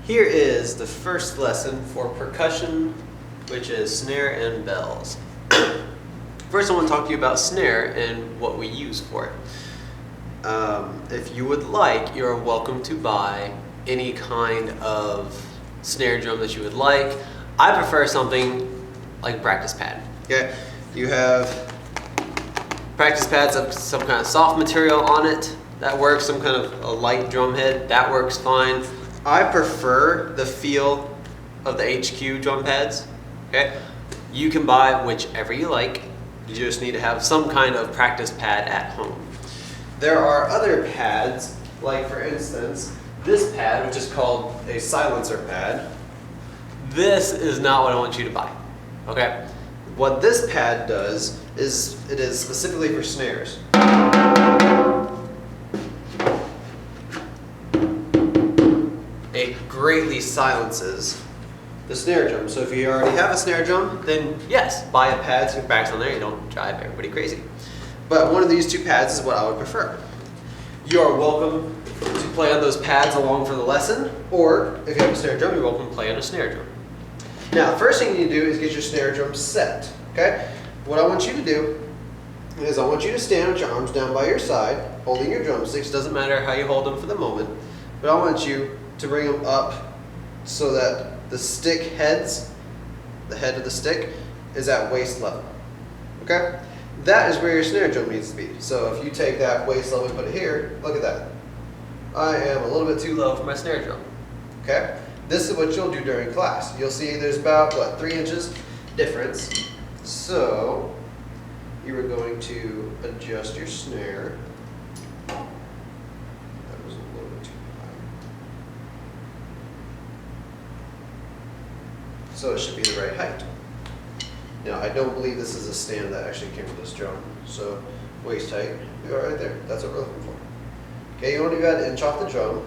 Here is the first lesson for percussion, which is snare and bells. First I want to talk to you about snare and what we use for it. If you would like, you're welcome to buy any kind of snare drum that you would like. I prefer something like practice pad. Okay, you have practice pads of some kind of soft material on it. That works. Some kind of a light drum head. That works fine. I prefer the feel of the HQ drum pads. Okay, you can buy whichever you like. You just need to have some kind of practice pad at home. There are other pads, like for instance, this pad, which is called a silencer pad. This is not what I want you to buy. Okay, what this pad does is it is specifically for snares. It greatly silences the snare drum. So if you already have a snare drum, then yes, buy a pad so you practice on there. You don't drive everybody crazy. But one of these two pads is what I would prefer. You are welcome to play on those pads along for the lesson, or if you have a snare drum, you're welcome to play on a snare drum. Now, the first thing you need to do is get your snare drum set. Okay? What I want you to do is I want you to stand with your arms down by your side, holding your drumsticks. Doesn't matter how you hold them for the moment, but I want you to bring them up so that the stick heads, the head of the stick, is at waist level. Okay? That is where your snare drum needs to be. So if you take that waist level and put it here, look at that. I am a little bit too low for my snare drum. Okay? This is what you'll do during class. You'll see there's about, 3 inches difference. So you are going to adjust your snare. That was a little bit too high. So it should be the right height. Now, I don't believe this is a stand that actually came with this drum. So waist height, we are right there. That's what we're looking for. Okay, you want to go ahead and inch off the drum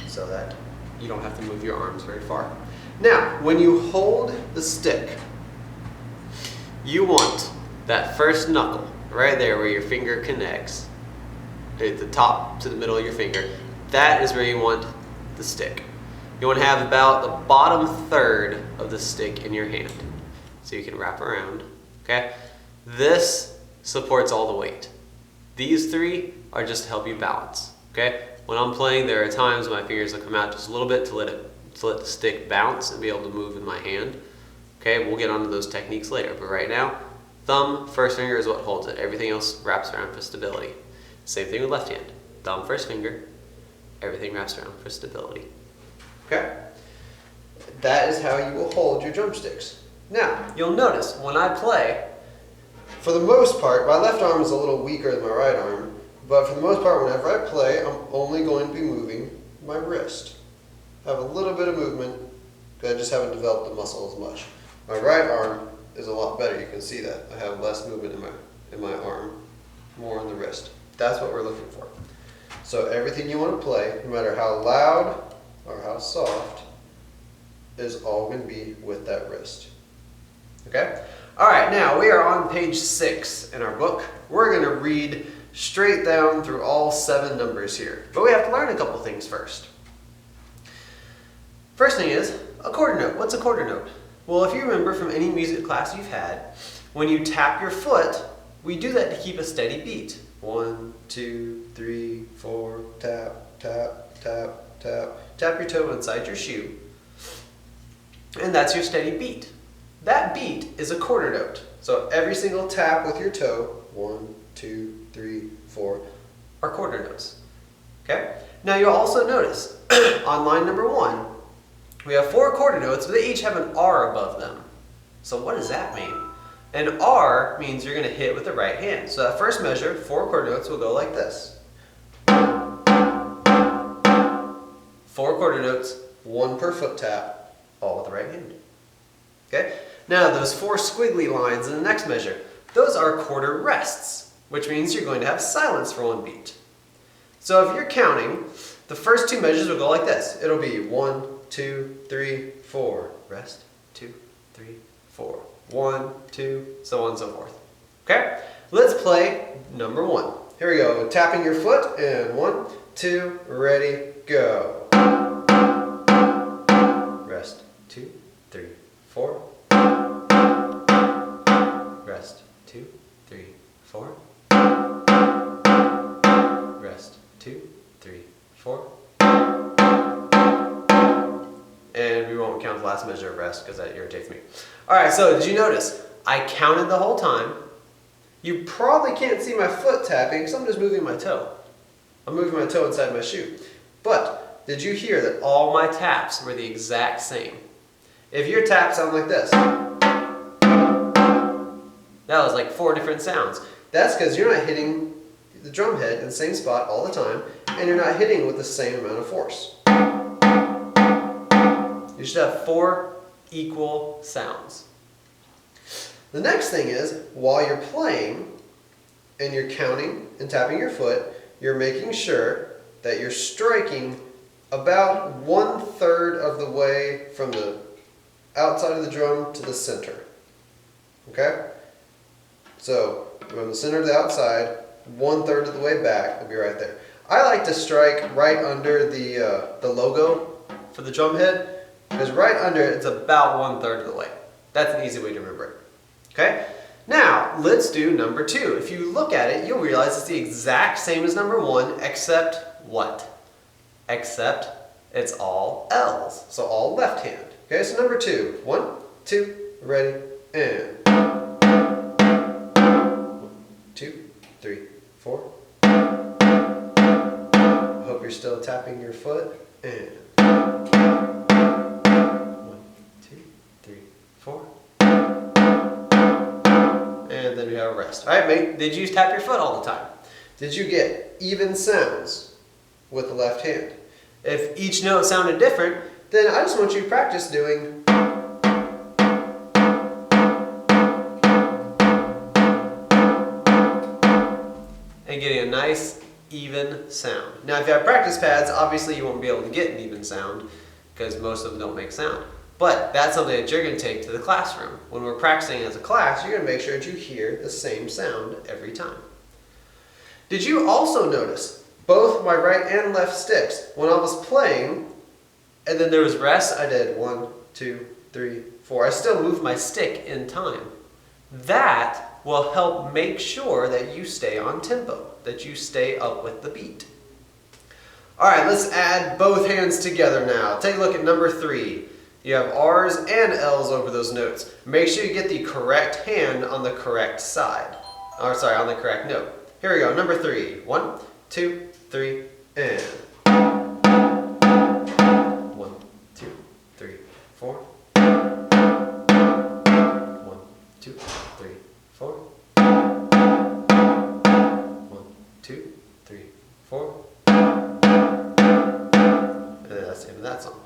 so that you don't have to move your arms very far. Now, when you hold the stick, you want that first knuckle right there where your finger connects, at the top to the middle of your finger. That is where you want the stick. You want to have about the bottom third of the stick in your hand so you can wrap around. Okay? This supports all the weight. These three are just to help you balance. Okay? When I'm playing, there are times my fingers will come out just a little bit to let the stick bounce and be able to move in my hand. Okay, we'll get onto those techniques later, but right now, thumb, first finger is what holds it. Everything else wraps around for stability. Same thing with left hand. Thumb, first finger, everything wraps around for stability. Okay? That is how you will hold your drumsticks. Now, you'll notice when I play, for the most part, my left arm is a little weaker than my right arm, but for the most part, whenever I play, I'm only going to be moving my wrist. I have a little bit of movement, because I just haven't developed the muscle as much. My right arm is a lot better. You can see that. I have less movement in my arm, more on the wrist. That's what we're looking for. So everything you want to play, no matter how loud or how soft, is all going to be with that wrist. Okay? All right, now we are on page 6 in our book. We're going to read straight down through all 7 numbers here. But we have to learn a couple things first. First thing is a quarter note. What's a quarter note? Well, if you remember from any music class you've had, when you tap your foot, we do that to keep a steady beat. 1, 2, 3, 4, tap, tap, tap, tap. Tap your toe inside your shoe. And that's your steady beat. That beat is a quarter note. So every single tap with your toe, 1, 2, 3, 4, are quarter notes. Okay? Now you'll also notice on line number 1, we have 4 quarter notes, but they each have an R above them. So what does that mean? An R means you're going to hit with the right hand. So that first measure, 4 quarter notes, will go like this. 4 quarter notes, 1 per foot tap, all with the right hand. Okay? Now those 4 squiggly lines in the next measure, those are quarter rests, which means you're going to have silence for 1 beat. So if you're counting, the first 2 measures will go like this. It'll be 1, 2, 3, 4. Rest. 2, 3, 4. 1, 2, so on and so forth. Okay? Let's play number 1. Here we go. Tapping your foot and 1, 2, ready, go. rest, 2, 3, 4. Rest, 2, 3, 4. Rest, 2, 3, 4. And we won't count the last measure of rest because that irritates me. All right, so did you notice? I counted the whole time. You probably can't see my foot tapping because I'm just moving my toe. I'm moving my toe inside my shoe. But did you hear that all my taps were the exact same? If your taps sound like this, that was like 4 different sounds. That's because you're not hitting the drum head in the same spot all the time, and you're not hitting with the same amount of force. You should have 4 equal sounds. The next thing is, while you're playing and you're counting and tapping your foot, you're making sure that you're striking about 1/3 of the way from the outside of the drum to the center. Okay? So, from the center to the outside, 1/3 of the way back, will be right there. I like to strike right under the logo for the drum head, because right under it, it's about 1/3 of the way. That's an easy way to remember it. Okay? Now, let's do number 2. If you look at it, you'll realize it's the exact same as number 1, except what? Except it's all L's. So all left hand. Okay, so number 2. 1, 2, ready, and 1, 2, 3, 4. I hope you're still tapping your foot, and 1, 2, 3, 4. And then we have a rest. All right, mate, did you tap your foot all the time? Did you get even sounds with the left hand? If each note sounded different, then I just want you to practice doing and getting a nice, even sound. Now, if you have practice pads, obviously you won't be able to get an even sound because most of them don't make sound. But that's something that you're going to take to the classroom. When we're practicing as a class, you're going to make sure that you hear the same sound every time. Did you also notice both my right and left sticks? When I was playing, and then there was rest, I did 1, 2, 3, 4. I still moved my stick in time. That will help make sure that you stay on tempo, that you stay up with the beat. All right, let's add both hands together now. Take a look at number 3. You have R's and L's over those notes. Make sure you get the correct hand on the correct side. Or sorry, on the correct note. Here we go, number 3. 1, 2, 3, and 1, 2, 3, 4. 1, 2, 3, 4. 1, 2, 3, 4. And that's the end of that song.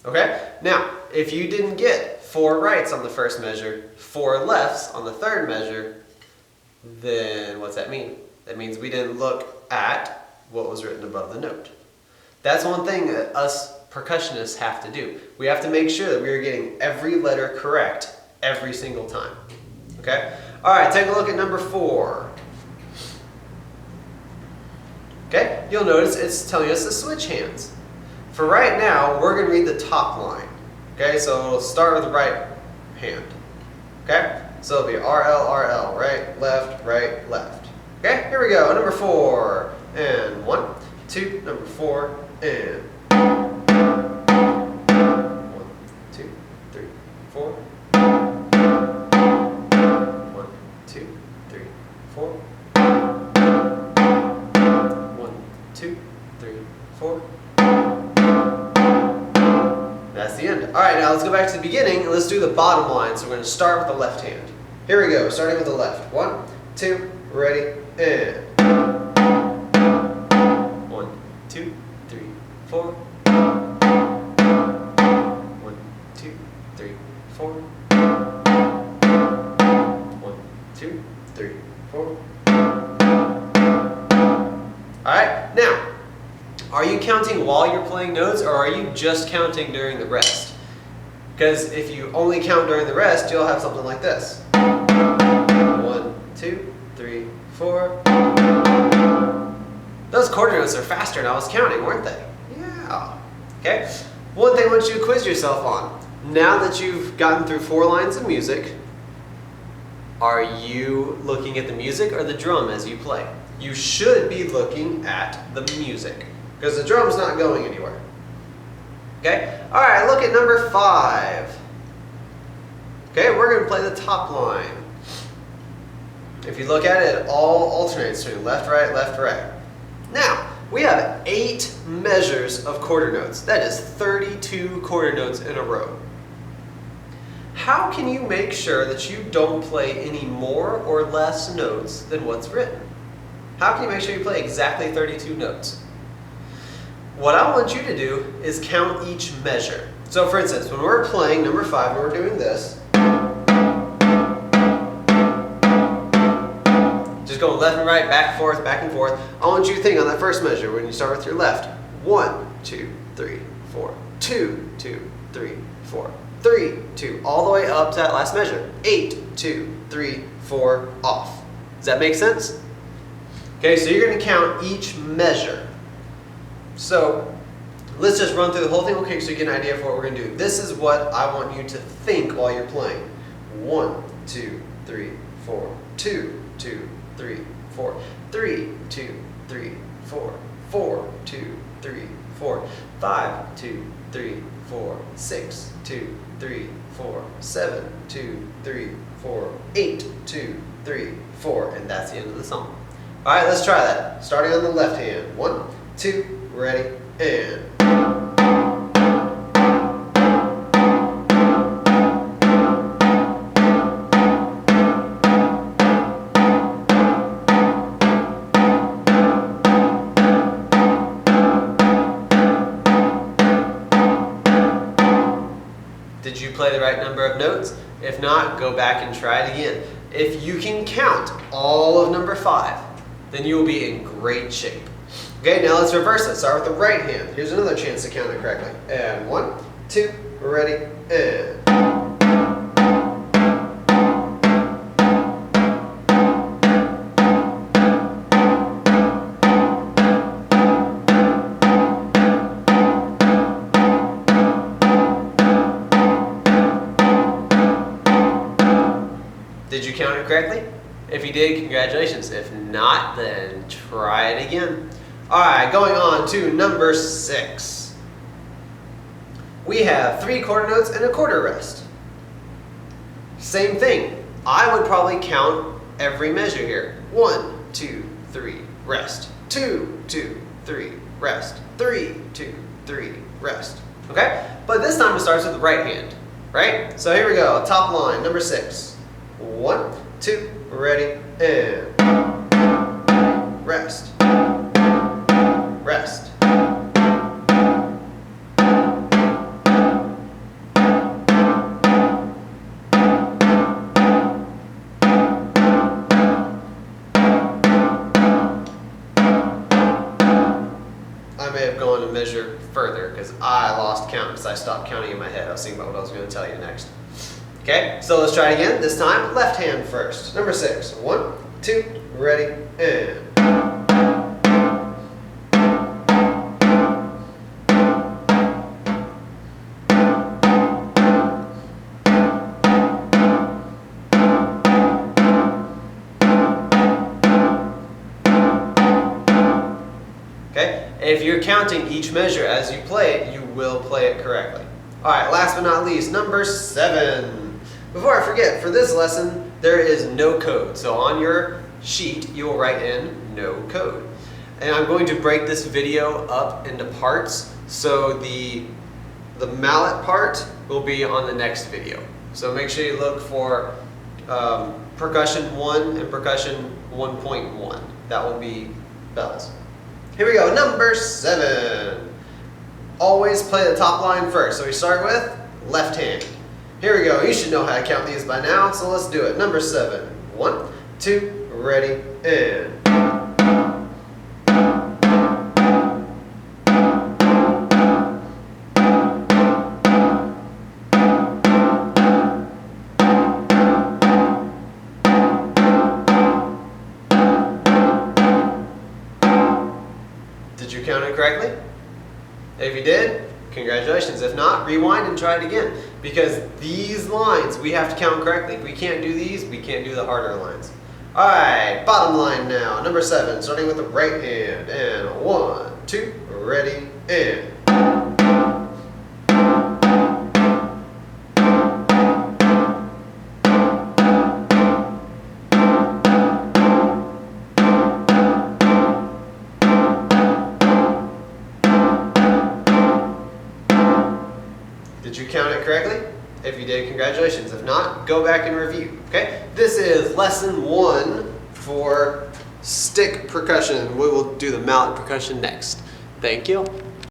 Okay? Now, if you didn't get 4 rights on the first measure, 4 lefts on the third measure, then what's that mean? That means we didn't look at what was written above the note. That's one thing that us percussionists have to do. We have to make sure that we are getting every letter correct every single time. Okay? All right, take a look at number 4. Okay? You'll notice it's telling us to switch hands. For right now, we're going to read the top line. Okay, so we'll start with the right hand. Okay, so it'll be RL, RL, right, left, left. Okay, here we go. Number 4, and 1, 2, number 4, and 1, 2, 3, 4. 1, 2, 3, 4. 1, 2, 3, 4. That's the end. All right, now let's go back to the beginning and let's do the bottom line. So we're going to start with the left hand. Here we go, starting with the left. 1, 2, ready, and 1, 2, 3, 4. 1, 2, 3, 4. 1, 2, 3, 4. All right, now, are you counting while you're playing notes, or are you just counting during the rest? Because if you only count during the rest, you'll have something like this. 1, 2, 3, 4. Those quarter notes are faster than I was counting, weren't they? Yeah. Okay. One thing I want you to quiz yourself on. Now that you've gotten through 4 lines of music, are you looking at the music or the drum as you play? You should be looking at the music because the drum's not going anywhere. Okay? All right, look at number 5. Okay, we're going to play the top line. If you look at it, it all alternates between left, right, left, right. Now, we have 8 measures of quarter notes. That is 32 quarter notes in a row. How can you make sure that you don't play any more or less notes than what's written? How can you make sure you play exactly 32 notes? What I want you to do is count each measure. So for instance, when we're playing number 5 and we're doing this, just going left and right, back and forth, back and forth. I want you to think on that first measure when you start with your left. 1, 2, 3, 4, 2, 2, 3, 4, 3, 2, all the way up to that last measure. 8, 2, 3, 4, off. Does that make sense? Okay, so you're going to count each measure. So let's just run through the whole thing, okay, so you get an idea of what we're going to do. This is what I want you to think while you're playing. 1, 2, 3, 4, 2, 2, 3, 4, 3, 2, 3, 4, 4, 2, 3, 4, 5, 2, 3, 4, 6, 2, 3, 4, 7, 2, 3, 4, 8, 2, 3, 4, and that's the end of the song. All right, let's try that. Starting on the left hand. 1, 2, ready, and. Did you play the right number of notes? If not, go back and try it again. If you can count all of number 5, then you will be in great shape. Okay, now let's reverse it. Start with the right hand. Here's another chance to count it correctly. And 1, 2, ready, and. Did you count it correctly? If you did, congratulations. If not, then try it again. All right, going on to number 6. We have 3 quarter notes and a quarter rest. Same thing. I would probably count every measure here. 1, 2, 3, rest. 2, 2, 3, rest. 3, 2, 3, rest. Okay? But this time it starts with the right hand, right? So here we go. Top line, number 6. 1, 2, ready, and. Rest. Rest. I may have gone a measure further because I lost count because I stopped counting in my head. I was thinking about what I was going to tell you next. Okay, so let's try it again. This time, left hand first. Number 6. 1, 2, ready, and. Okay, if you're counting each measure as you play it, you will play it correctly. All right, last but not least, number 7. Before I forget, for this lesson, there is no code. So on your sheet, you will write in no code. And I'm going to break this video up into parts. So the mallet part will be on the next video. So make sure you look for percussion 1 and percussion 1.1. That will be bells. Here we go, number 7. Always play the top line first. So we start with left hand. Here we go. You should know how to count these by now, so let's do it. Number 7. 1, 2, ready, and. Did you count it correctly? If you did, Congratulations. If not, rewind and try it again. Because these lines, we have to count correctly. If we can't do these, we can't do the harder lines. All right, bottom line now. Number 7, starting with the right hand. And 1, 2, ready, and. Did you count it correctly? If you did, congratulations. If not, go back and review, okay? This is lesson 1 for stick percussion. We will do the mallet percussion next. Thank you.